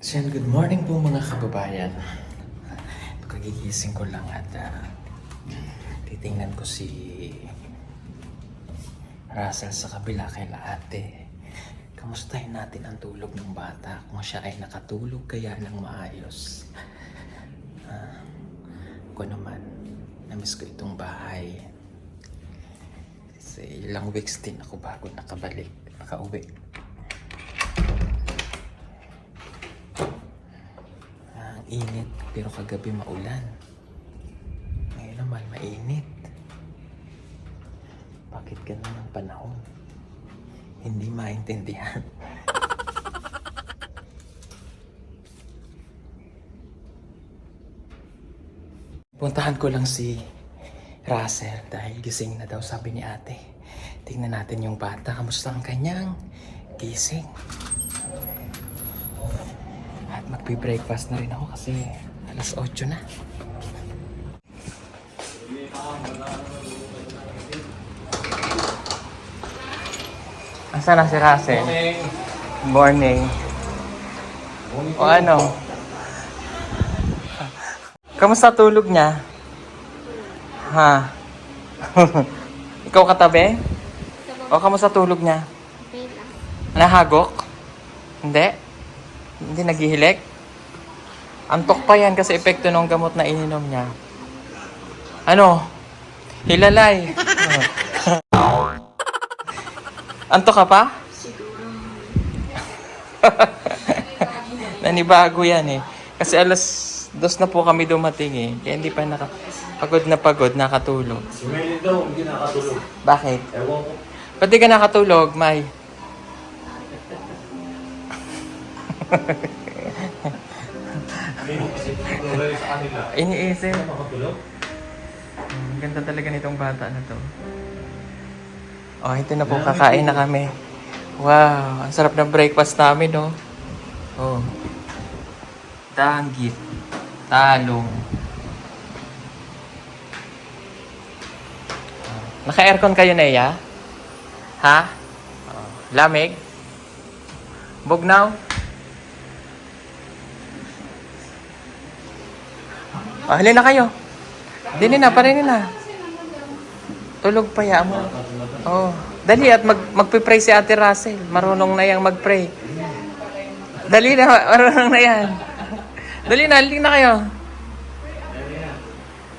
So yan, good morning po mga kababayan. Kagigising ko lang at titingnan ko si Russell sa kabila kay ate. Kamustahin natin ang tulog ng bata, kung siya ay nakatulog kaya lang maayos. Ako naman, namiss ko itong bahay. Kasi ilang weeks din ako bago nakauwi. Init, pero kagabi maulan. Ngayon naman mainit. Bakit ganun ang panahon? Hindi maintindihan. Puntahan ko lang si Russell dahil gising na daw, sabi ni ate. Tingnan natin yung bata, kamusta ang kanyang gising. Magbe-breakfast na rin ako kasi alas 8 na. Asa na si Russell? Morning. O ano? Kamusta tulog niya? Ha? Ikaw katabi? O kamusta tulog niya? Nahagok? Hindi? Hindi naghihilik? Antok pa yan kasi epekto ng gamot na ininom niya. Ano? Hilalay. Antok ka pa? Siguro. Nanibago yan eh. Kasi alas 2 na po kami dumating eh. Kaya hindi pa pagod, nakatulog. Si Melly daw, hindi nakatulog. Bakit? Ewan ko. Ba't di ka nakatulog, May? Sa kanila. Iniisip. Nakatulog? Ganda talaga nitong bata na to. Oh, ito na po, kakain na kami. Wow, ang sarap ng breakfast namin, no? Oh. Danggit. Talong. Naka-aircon kayo, Neya? Ha? Oh. Lamig? Bugnaw? Oh, halina kayo. Dinin na, parinin na. Tulog pa ya mo. Oh, dali at magpe-pray si Ate Russell. Marunong na yang mag-pray. Dali na, marunong na yan. Dali na, halina na kayo.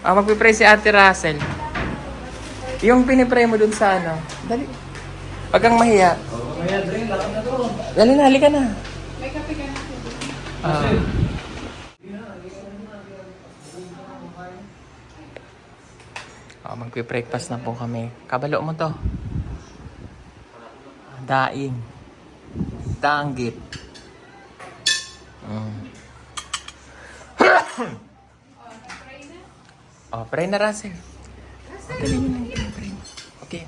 Magpe-pray si Ate Russell. Yung pinipray mo dun sa ano. Dali. Wag kang mahiya. Dali na, halika na. May kape ka na. Magpe-breakfast na po kami. Kabalo mo to. Daing. Danggit. Pray na, Russell. Dali mo lang pray. Okay.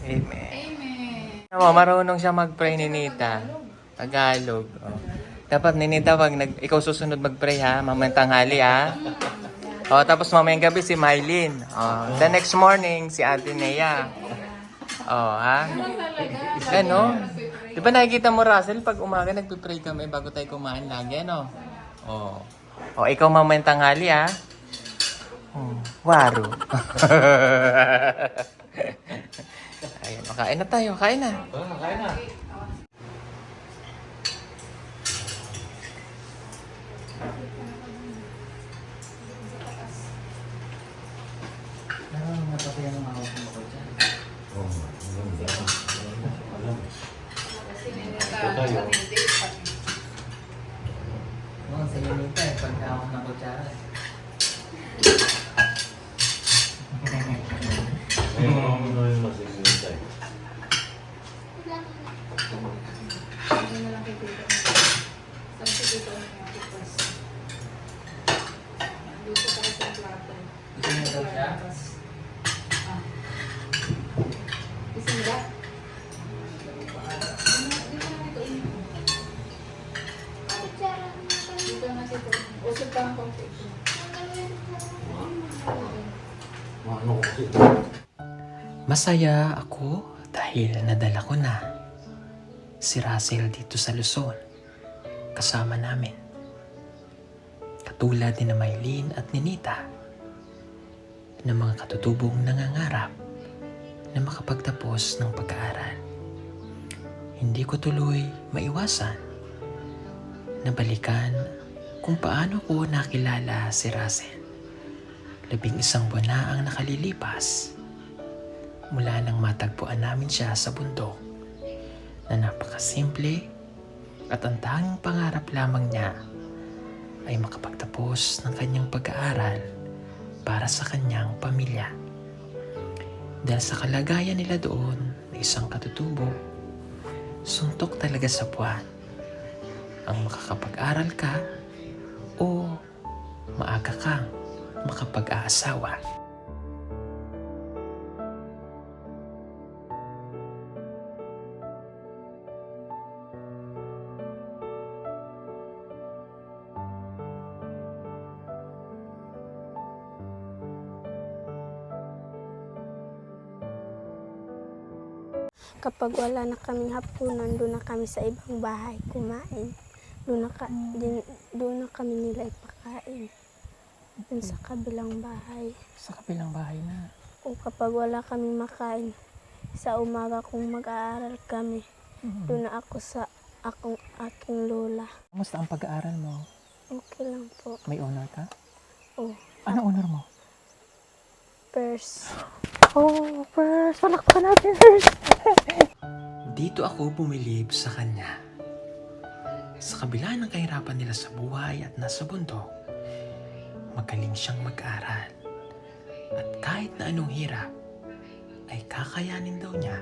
Amen. Amen. Marunong siya mag-pray ni Nita. Tagalog. Oh. Dapat ni Nita, ikaw susunod mag-pray ha. Mamayang tanghali ha. Tapos mamayang gabi si Mylene. The next morning, si Ate Nea. Ha? Ano? Di ba nakikita mo, Russell, pag umaga nagpipray kami bago tayo kumain lagi, ano? Ikaw mamayang tanghali ha. Waro. Ayun, kain na tayo. Kain na. Kain na. Napatayan ang hawak mo ko dyan. Tayo. Sa inita eh, pagka ako ng kutsara. Ano na lang kay Tito. Sabi si Tito ang pagpas. Dito para sa plato. Gusto niyo daw siya? Usap ka ang konti. Ano ko kasi. Masaya ako dahil nadala ko na si Russell dito sa Luzon. Kasama namin. Katulad ni na Maylin at ni Nita na mga katutubong nangangarap na makapagtapos ng pag-aaral. Hindi ko tuloy maiwasan na balikan kung paano ko nakilala si Russell. 11 buwan na ang nakalilipas mula nang matagpuan namin siya sa bundok na napakasimple at ang tanging pangarap lamang niya ay makapagtapos ng kanyang pag-aaral para sa kanyang pamilya. Dahil sa kalagayan nila doon na isang katutubo, suntok talaga sa buwan ang makakapag-aral ka o maaga kang makapag-aasawa. Kapag wala na kaming hapunan, doon na kami sa ibang bahay kumain. Doon na kami nila ipakain. Doon sa kabilang bahay. Sa kabilang bahay na. O kapag wala kaming makain, sa umaga kung mag-aaral kami, doon na ako sa aking lola. Kamusta ang pag-aaral mo? Okay lang po. May honor ka? Oh, Ano honor mo? first. Oh, first! Palakpan natin first! Dito ako bumilib sa kanya. Sa kabila ng kahirapan nila sa buhay at nasa bundok, magaling siyang mag-aral. At kahit na anong hirap, ay kakayanin daw niya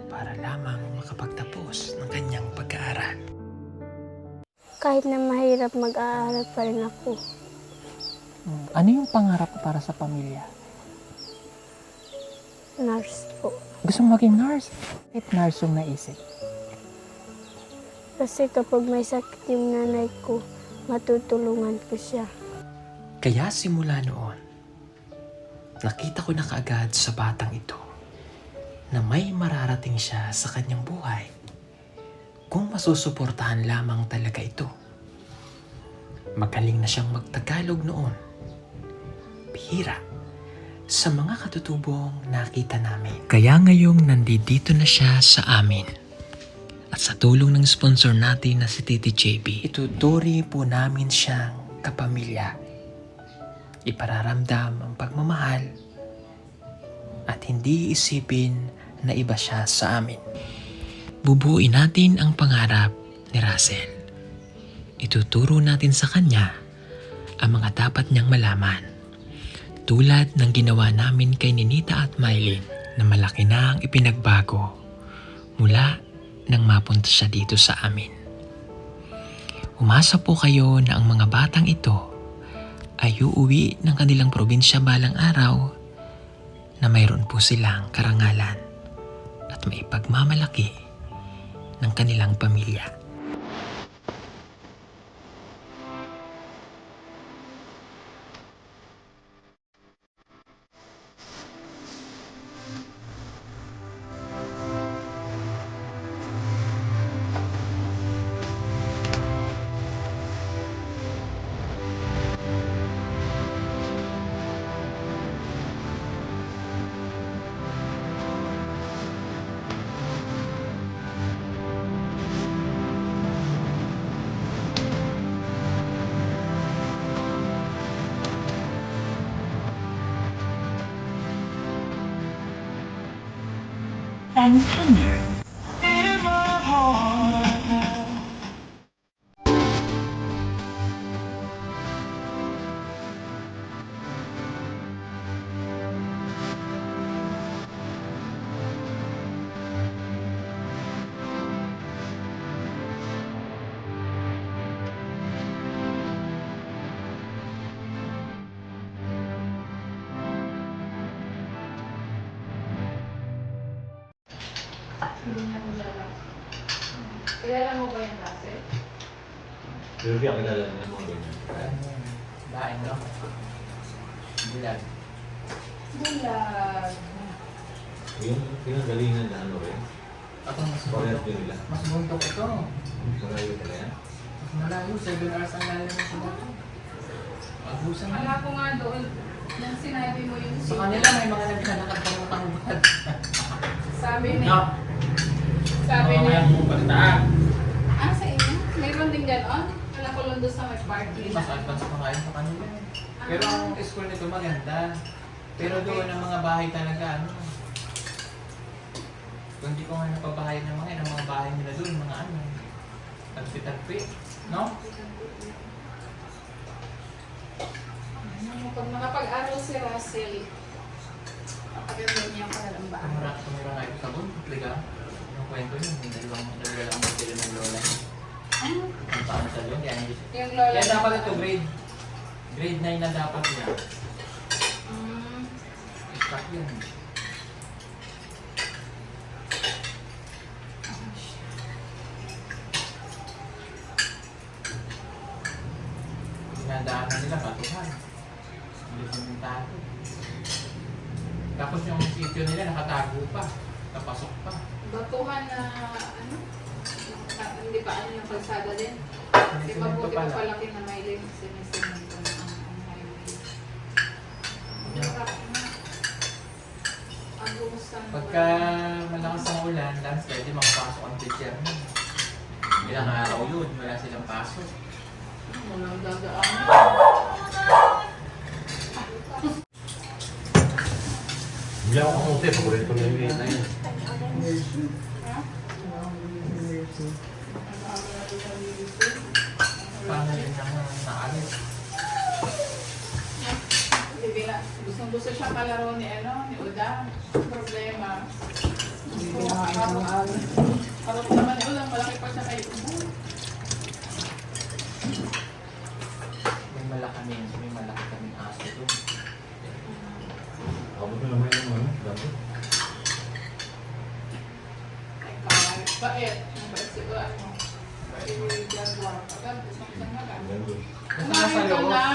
para lamang makapagtapos ng kanyang pag-aaral. Kahit na mahirap, mag-aaral pa rin ako. Ano yung pangarap mo para sa pamilya? Nurse po. Gusto mo maging nurse? Bakit nurse yung naisip? Kasi kapag may sakit yung nanay ko, matutulungan ko siya. Kaya simula noon, nakita ko na kaagad sa batang ito na may mararating siya sa kanyang buhay kung masusuportahan lamang talaga ito. Magaling na siyang magtagalog noon. Bihira sa mga katutubong nakita namin. Kaya ngayong nandito na siya sa amin. At sa tulong ng sponsor natin na si Titi JB, ituturi po namin siyang kapamilya. Ipararamdam ang pagmamahal at hindi isipin na iba siya sa amin. Bubuuin natin ang pangarap ni Russell. Ituturo natin sa kanya ang mga dapat niyang malaman. Tulad ng ginawa namin kay Ninita at Maylin na malaki na ang ipinagbago mula nang mapunta siya dito sa amin. Umasa po kayo na ang mga batang ito ay uuwi ng kanilang probinsya balang araw na mayroon po silang karangalan at may pagmamalaki ng kanilang pamilya. and tender. Kilala mo ba yung Russell? Pero di ako kilala ng mga ganyan. Lain, no? Bulag. Bulag. Yung pinanggalingan na ano rin. Ako mas Parehas bundok. din nila. Mas bundok ito. Malayo talaga yan. Mas malayo. 7 hours ang lalim ng sila. Abusan na. Wala ko nga doon. Nang sinabi mo yung Sa kanila may mga naglalakad pang matangkad. Sabi ni... No? Sabi Oo, niya... yung balitaan. Sa inyo? Mayroon din gano'n? Wala ko lang doon sa may party. Mas advance pa kayo sa kanila. Pero ang school nito maganda. Pero doon ang mga bahay talaga, ano. Kung hindi ko nga napabahay ng mga yun, ang mga bahay nila doon, mga ano. Tagpi-tagpi. No? Pag nakapag-aral si Russell, kapaganda niya pa ng bahay. Tumura nga ito sa bundok, liga. Yung kwento yun, yung dalawang magdala ng lola. Ang paano sa doon, kaya hindi siya. Yung lola. Kaya dapat ito, grade 9 na dapat niya. Start yun. Dinadaanan nila, batuhan. Hindi simentado. Tapos yung sityo nila nakatago pa. Napasok pa. Batuhan na ano? Hindi pa ano yung kalsada din? Di ba Sinemento buti pa pala. palaki na may limit sinisimento na ang highway. Hirap na. Ang gumustan ko. Pagka malakas ang ulan, landslide, di makapasok ang teacher mo. Ilang araw yun, wala silang pasok. Walang dadaan. Hindi ako kamuti. Paborito ko na yung na yun. Paano yun naman naalis? Hindi na. Gustong-gusto siya kalaro ni Uda. Problema. Harap naman ni Uda. Malaki pa siya kay Uda. May malaki kaming aso doon. Abot mo naman yung ano. Dati. Bait. Mabait si Uda. Si Jaguar. Agad, isang maga. Ganun. Basta nasa Kumain ka loob. na.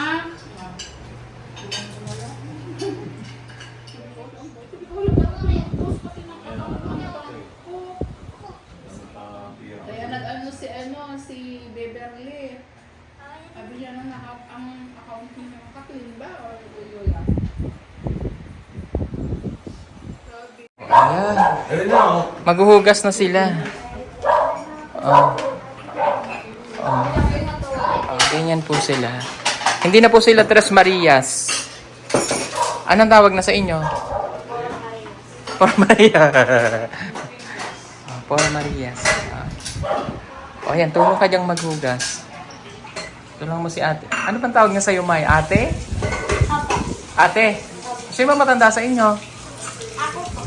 Kaya nag-ano si Beverly. Sabi niya na ang accounting niya kaklin ba o Lola? Sabi. Ayan. Ayun na ako. Maghuhugas na sila. Oh. Oh. Ganyan po sila. Hindi na po sila Tres Marias. Anong tawag na sa inyo? Por Maria. Por Marias. O yan, tulong ka diyang maghugas. Tulong mo si ate. Ano pang tawag niya sa'yo, May? Ate? Ate? Sino ba matanda sa inyo? Ako po.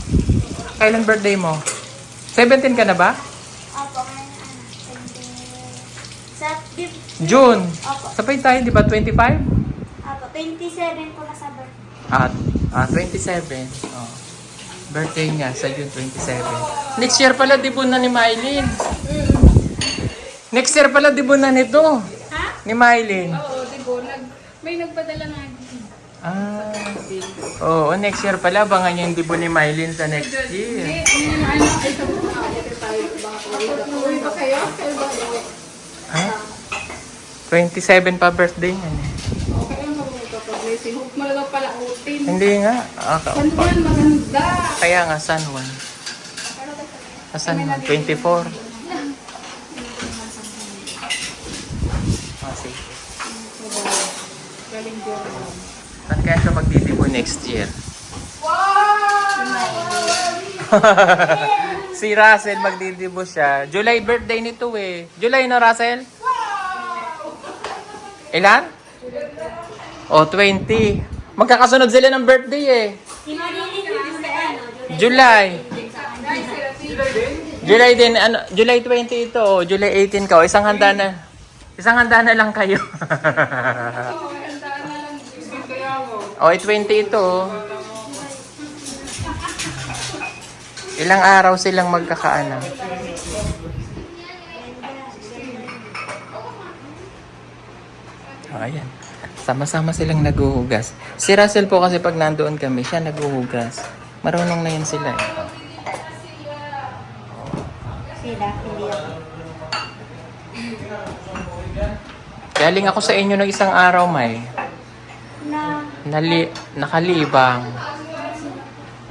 Kailan birthday mo? 17 ka na ba? Opo, ngayon sa June. Opo. Sabay tayo, di ba? 25? Opo, 27 po na sa birthday. 27. Oh. Birthday niya sa June 27. Next year pala, dibunan ni Mylene. Next year pala, dibunan nito. Ha? Ni Mylene. Oo, di ba? May nagpadala nga. Oo, next year pala. Abangan niyo yung dibo ni Mylene sa next year. Hindi naman ano. Ay, sabi ko na. Ito tayo. Uwi ba kayo? Kayo ba? Ha? 27 pa birthday niya. Okay lang mag-blessing. Huwag mo lang pala utin. Hindi nga. San Juan, maganda. Kaya nga, San Juan. San Juan, 24. Sige. Galing dyan. Saan kaya siya magdidibo next year? Si Russell magdidibo siya. July birthday nito eh. July na, Russell? Ilan? O, 20. Magkakasunod sila ng birthday eh. July. July din. Ano, July 20 ito. O, July 18 ka. O, isang handa na. Isang handa na lang kayo. O, 20 ito. O. Ilang araw silang magkakaanak. Ayan. Sama-sama silang naghuhugas. Si Russell po kasi pag nandoon kami, siya naghuhugas. Marunong na yun sila eh. Sila, hindi ako. Galing ako sa inyo ng isang araw, May. Nakalibang.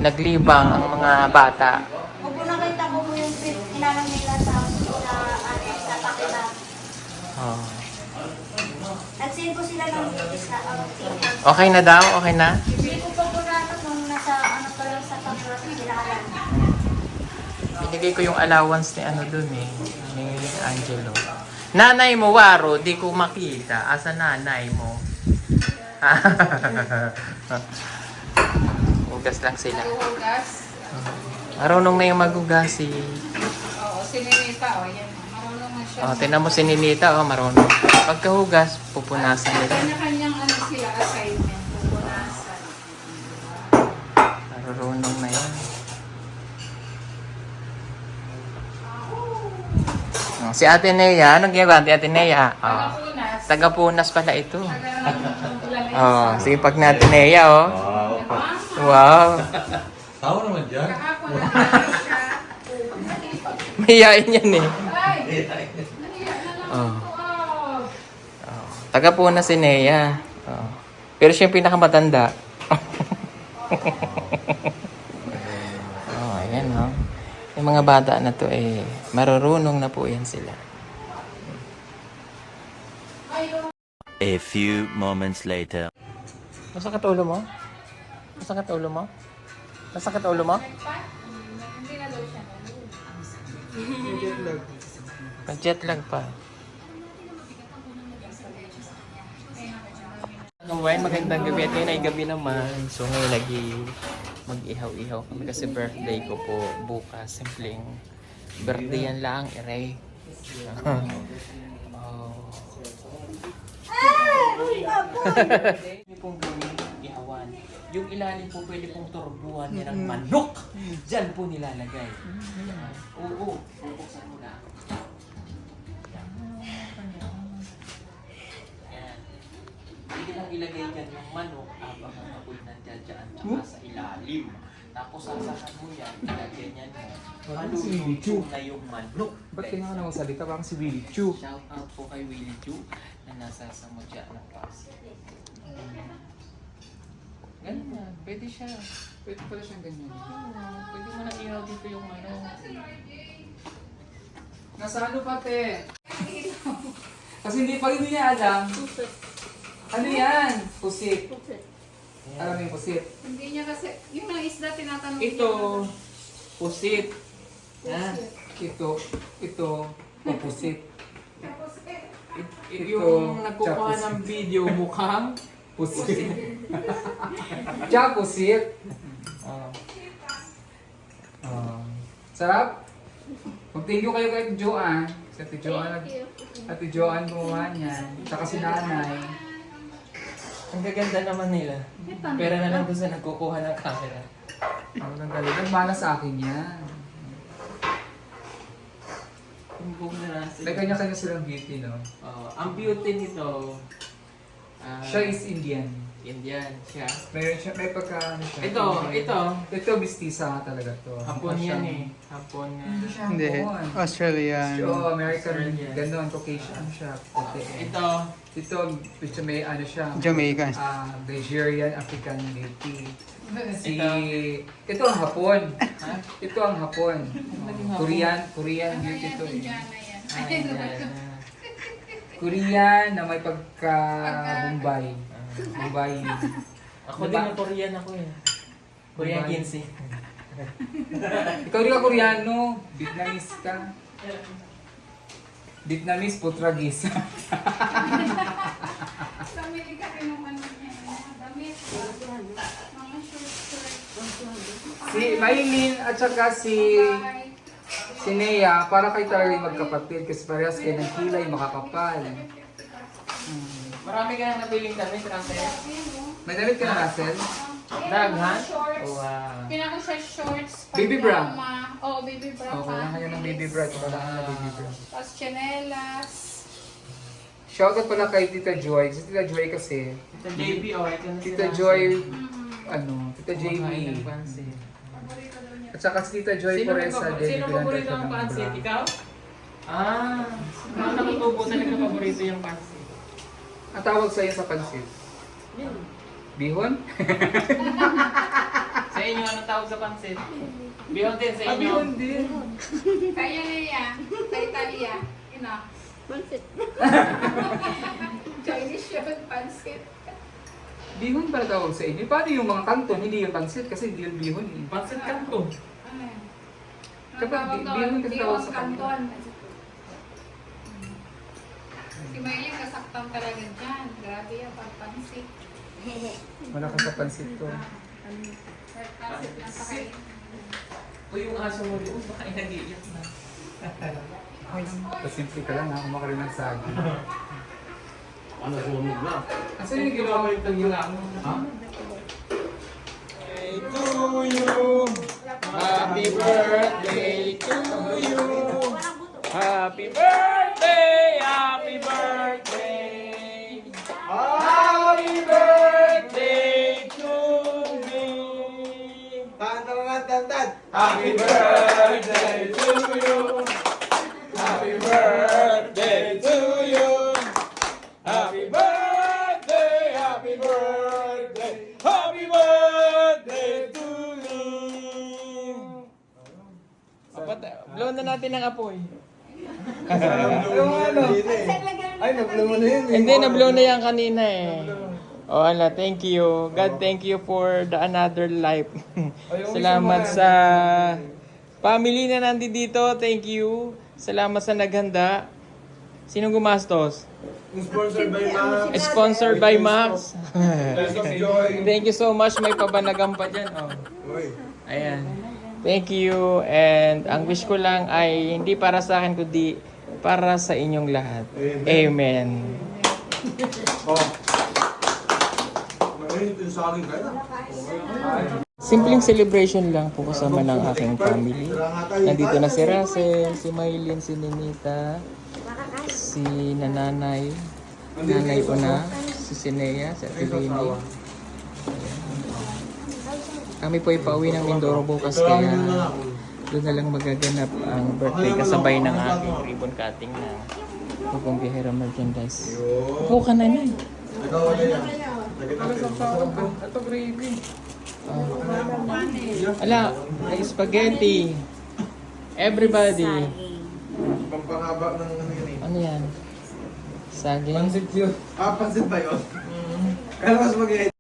Naglibang ang mga bata. Opo, nakita ko po yung inalang nila sa takila. Oh. Nag-send ko sila ng isa. Okay na daw? Okay na? Hindi ko pa po natin nung nasa pa lang sa pag-work sila alam. Binigay ko yung allowance ni ano dun eh. Ni Angelo. Nanay mo, Waro, di ko makita. Asa nanay mo? Hugas lang sila. Hugas. Marunong na yung maghugas si... Oo, si Ninita, yan. Marunong na siya. Tinan mo si Ninita, marunong. Pagkahugas, pupunasan nila. Kanya-kanyang sila assignment. Pupunasan. Marunong na yan. Si Ate Nea, anong ginagawa ni Ate Nea? Tagapunas. Tagapunas pala ito. Tagapunas. Sige, pag na Ate Nea, Wow. Wow. Tao naman dyan. Kahapon na siya. Mahihain yan eh. Ay! Nahiya na lang Oh. ako. Tagapunas si Nea. Pero siya yung pinakamatanda. Ayan yung mga bata na to marurunong na po yan sila. A few moments later. Masakit ulo mo? Masakit ulo mo? Masakit ulo mo? Hindi na daw siya. Jet lag pa. Ngayon, magandang gabi at ngayon ay gabi naman. So ngayon lagi mag-ihaw-ihaw kami kasi birthday ko po bukas. Simpleng birthday yan lang, ere. Pwede pong gawin ihawan. Yung ilalim po pwede pong turbuhan niya ng manok. Diyan po nilalagay. Oo, bubuksan mo na. Pwede lang ilagay dyan yung manok habang ang apoy nandiyan dyan tsaka sa ilalim. Tapos sasakan mo yan, ilagyan yan mo. Maluluto na yung manok. Ba't kailangan ako salita? Parang si Willie Chu. Shout out po kay Willie Chu na nasa Samudya ng Pasig. Ganun na, pwede siya. Pwede pala siyang ganyan. Pwede mo na ihaw dito yung Nasa ano pate? Kasi hindi pa rin niya alam. Ano yan? Pusit. Alam mo yung pusit? Hindi niya kasi, yung mga isda tinatanong Ito, pusit. Yan. Ito, o pusit. Tapos Yung nagkukuha Tsaka ng video mukhang Pusit. Tsaka pusit. Sarap? Mag-thank you kayo kay Joanne. Si Ate Joanne gumawa niyan. Tsaka si nanay. ang gaganda naman nila. Pero na lang doon sa nagkukuha ng camera. Ang galing. Nagmana sa akin yan. Yung buong na May kanya-kanya silang beauty, no? ang beauty nito, Siya is Indian. Indian siya. May pagka ano siya. Ito, Mistisa talaga to. Hapon yan eh. Hapon nga. Hindi. Australian. So, American, Australian. ganon, Caucasian siya. Puti. Ito, which may ano siya. Jamaican. Nigerian, African beauty. Ito ang Hapon. Ha? Ito ang Hapon. Naging Hapon? Korean beauty to eh. Indiana yan. Korean na may pagka Mumbai. Mumbai. Ako din na Korean ako eh. Korean Mumbai. Ginseng. Ikaw rin ka Koreano. Vietnamese ka. Vietnamese Putragis. Damit ka pinuman niya. Damit. Mga short. Si Maylin at saka si Nea, para kayo talaga magkapatid kasi parehas kayo ng kilay makakapal. Marami ka na napiling kami, Russell. May damit ka na, Russell? Daghan? Shorts. Wow. Pinaka siya shorts. Baby bra? Oo, baby bra. Okay lang kayo ng baby bra. Wala ka na baby bra. Tapos chanelas. Shoutout pala kay Tita Joy. Si Tita Joy kasi, Tita JB, oh, ito na Tita Joy, Tita JB. Paborito daw niya. At saka si Tita Joy Poresa din. Sino paborito ang pansit? Ikaw? Ah, ako nakatubo talaga paborito yung pansit. Ang tawag sa'yo sa pansit? Bihon? Sa inyo, anong tawag sa pansit? Bihon din sa inyo. Bihon din. Kaya niya, sa Italia, ina. Pansit. Chinese yun, pansit. Bihon pala tawag sa inyo. Paano yung mga kanton? Hindi yung pansit kasi hindi yung bihon. Eh. Pansit kanto. Ano yun? Kapag Ang tawag bihon doon, kasi tawag sa kanton. Si Maya kasaktan talaga dyan. Grabe yung pagpansit. Wala kang sa pansit to. Pansit lang sa kain. O yung aso mo doon, baka nag-iiyak na. Pasimple ka lang ha, kumakaroon ng saging. Ano, sunog na. Asa yung ginawa mo yung ha? Happy birthday to you. Happy birthday, happy birthday. Happy birthday to me. Happy birthday to you. Happy birthday to you. Happy birthday, happy birthday. Happy birthday to you. Blow na natin ang apoy. Hindi, na-blow na yan kanina eh. Oh, ala, thank you. God, thank you for the another life. Salamat sa family na nandito dito. Thank you. Salamat sa naghanda. Sinong gumastos? Sponsored by Max. Thank you so much. May pabanagam pa dyan. Oh. Ayan. Thank you. And ang wish ko lang ay hindi para sa akin kundi para sa inyong lahat. Amen. Simpleng celebration lang po kasama ng aking family. Nandito na si Russell, si Maylin, si Ninita, si Nanay, Nanay Una, si Sinea, si Ate Lini. Kami po ay pauwi ng Mindoro bukas kaya doon na lang magaganap ang birthday kasabay ng aking ribbon cutting na Pupong Bihera merchandise. Upo ka na na. Ito gravy. Ala, may spaghetti. Everybody. Pampahaba ng Ano yan? Saging? Pansit yun. Pansit ba yun? Kaya mas mag